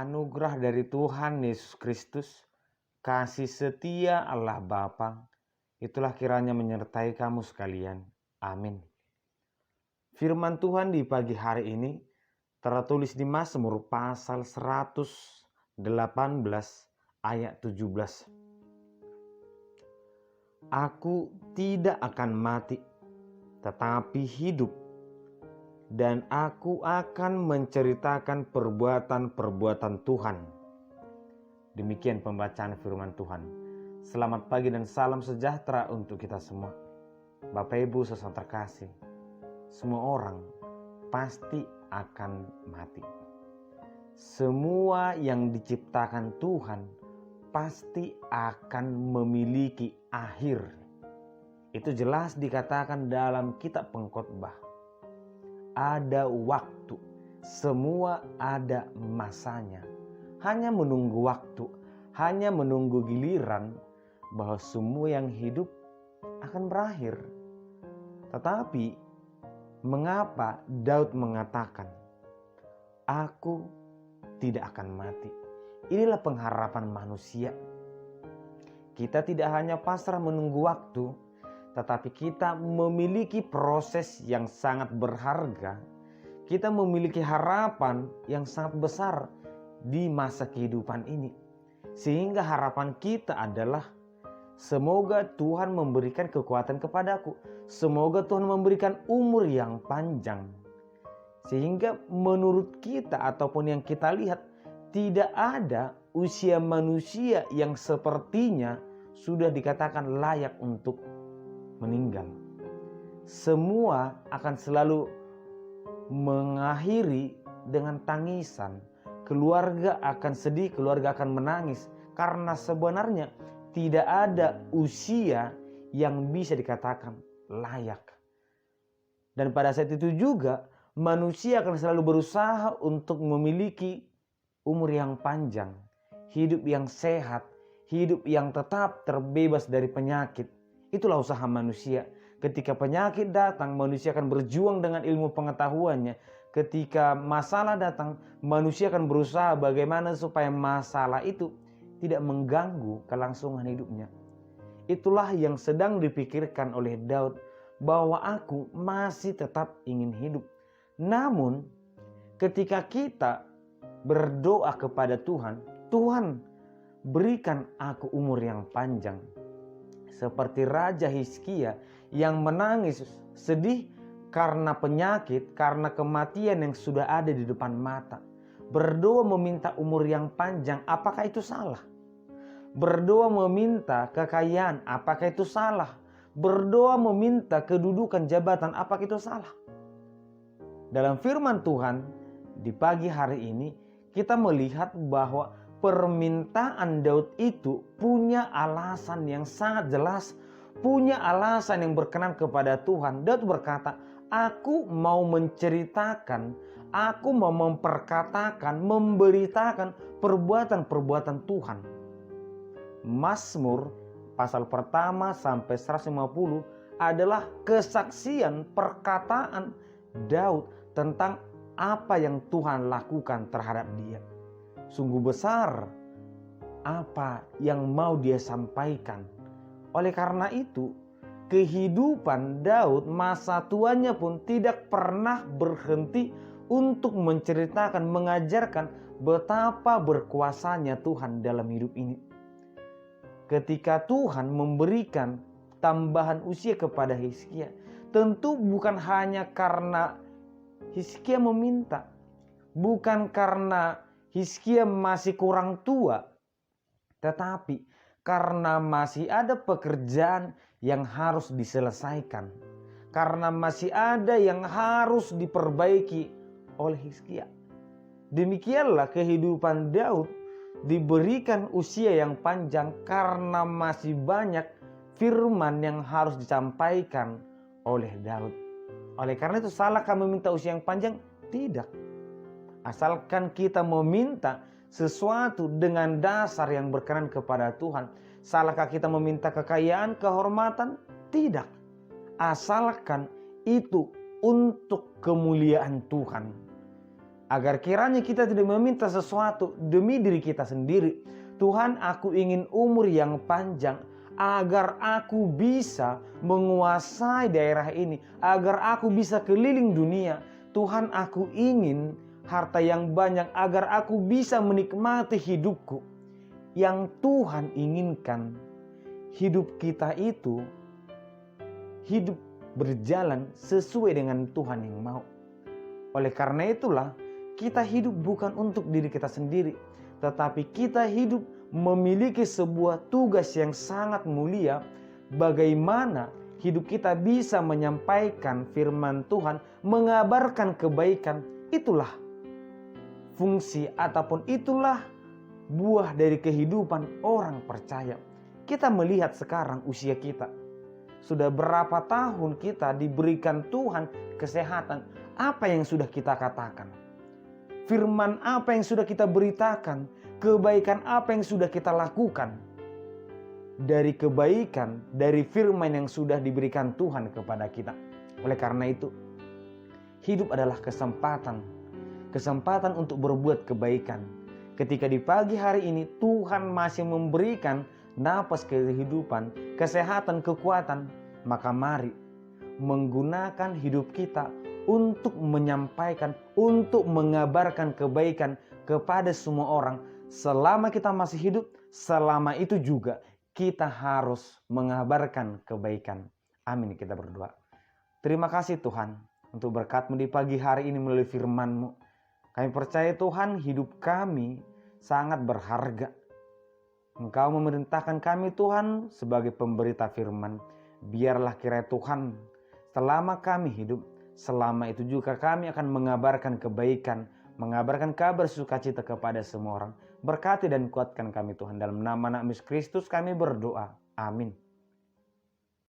Anugerah dari Tuhan Yesus Kristus, kasih setia Allah Bapa, itulah kiranya menyertai kamu sekalian. Amin. Firman Tuhan di pagi hari ini tertulis di Mazmur pasal 118 ayat 17. Aku tidak akan mati, tetapi hidup, dan aku akan menceritakan perbuatan-perbuatan Tuhan. Demikian pembacaan firman Tuhan. Selamat pagi dan salam sejahtera untuk kita semua. Bapak Ibu saudara terkasih, semua orang pasti akan mati. Semua yang diciptakan Tuhan pasti akan memiliki akhir. Itu jelas dikatakan dalam kitab Pengkhotbah. Ada waktu, semua ada masanya. Hanya menunggu waktu, hanya menunggu giliran bahwa semua yang hidup akan berakhir. Tetapi mengapa Daud mengatakan, "Aku tidak akan mati"? Inilah pengharapan manusia. Kita tidak hanya pasrah menunggu waktu, tetapi kita memiliki proses yang sangat berharga. Kita memiliki harapan yang sangat besar di masa kehidupan ini. Sehingga harapan kita adalah semoga Tuhan memberikan kekuatan kepadaku. Semoga Tuhan memberikan umur yang panjang. Sehingga menurut kita ataupun yang kita lihat, tidak ada usia manusia yang sepertinya sudah dikatakan layak untuk meninggal. Semua akan selalu mengakhiri dengan tangisan. Keluarga akan sedih, keluarga akan menangis. Karena sebenarnya tidak ada usia yang bisa dikatakan layak. Dan pada saat itu juga manusia akan selalu berusaha untuk memiliki umur yang panjang, hidup yang sehat, hidup yang tetap terbebas dari penyakit. Itulah usaha manusia. Ketika penyakit datang, manusia akan berjuang dengan ilmu pengetahuannya. Ketika masalah datang, manusia akan berusaha bagaimana supaya masalah itu tidak mengganggu kelangsungan hidupnya. Itulah yang sedang dipikirkan oleh Daud, bahwa aku masih tetap ingin hidup. Namun ketika kita berdoa kepada Tuhan, Tuhan berikan aku umur yang panjang. Seperti Raja Hizkia yang menangis sedih karena penyakit, karena kematian yang sudah ada di depan mata. Berdoa meminta umur yang panjang, apakah itu salah? Berdoa meminta kekayaan, apakah itu salah? Berdoa meminta kedudukan jabatan, apakah itu salah? Dalam firman Tuhan di pagi hari ini kita melihat bahwa permintaan Daud itu punya alasan yang sangat jelas, punya alasan yang berkenan kepada Tuhan. Daud berkata, aku mau menceritakan, aku mau memperkatakan, memberitakan perbuatan-perbuatan Tuhan. Mazmur pasal pertama sampai 150 adalah kesaksian perkataan Daud tentang apa yang Tuhan lakukan terhadap dia. Sungguh besar apa yang mau dia sampaikan. Oleh karena itu, kehidupan Daud masa tuanya pun tidak pernah berhenti untuk menceritakan, mengajarkan betapa berkuasanya Tuhan dalam hidup ini. Ketika Tuhan memberikan tambahan usia kepada Hizkia, tentu bukan hanya karena Hizkia meminta, bukan karena Hizkia masih kurang tua, tetapi karena masih ada pekerjaan yang harus diselesaikan, karena masih ada yang harus diperbaiki oleh Hizkia. Demikianlah kehidupan Daud diberikan usia yang panjang karena masih banyak firman yang harus disampaikan oleh Daud. Oleh karena itu, salahkah meminta usia yang panjang? Tidak. Asalkan kita meminta sesuatu dengan dasar yang berkenan kepada Tuhan. Salahkah kita meminta kekayaan, kehormatan? Tidak. Asalkan itu untuk kemuliaan Tuhan. Agar kiranya kita tidak meminta sesuatu demi diri kita sendiri. Tuhan, aku ingin umur yang panjang agar aku bisa menguasai daerah ini, agar aku bisa keliling dunia. Tuhan, aku ingin harta yang banyak agar aku bisa menikmati hidupku. Yang Tuhan inginkan, hidup kita itu hidup berjalan sesuai dengan Tuhan yang mau. Oleh karena itulah, kita hidup bukan untuk diri kita sendiri, tetapi kita hidup memiliki sebuah tugas yang sangat mulia. Bagaimana hidup kita bisa menyampaikan firman Tuhan, mengabarkan kebaikan. Itulah fungsi ataupun itulah buah dari kehidupan orang percaya. Kita melihat sekarang usia kita. Sudah berapa tahun kita diberikan Tuhan kesehatan. Apa yang sudah kita katakan? Firman apa yang sudah kita beritakan? Kebaikan apa yang sudah kita lakukan? Dari kebaikan, dari firman yang sudah diberikan Tuhan kepada kita. Oleh karena itu, hidup adalah kesempatan. Kesempatan untuk berbuat kebaikan. Ketika di pagi hari ini Tuhan masih memberikan napas kehidupan, kesehatan, kekuatan, maka mari menggunakan hidup kita untuk menyampaikan, untuk mengabarkan kebaikan kepada semua orang. Selama kita masih hidup, selama itu juga kita harus mengabarkan kebaikan. Amin, kita berdoa. Terima kasih Tuhan untuk berkat-Mu di pagi hari ini melalui firman-Mu. Kami percaya Tuhan, hidup kami sangat berharga. Engkau memerintahkan kami Tuhan sebagai pemberita firman. Biarlah kiranya Tuhan, selama kami hidup, selama itu juga kami akan mengabarkan kebaikan, mengabarkan kabar sukacita kepada semua orang. Berkati dan kuatkan kami Tuhan. Dalam nama Yesus Kristus kami berdoa. Amin.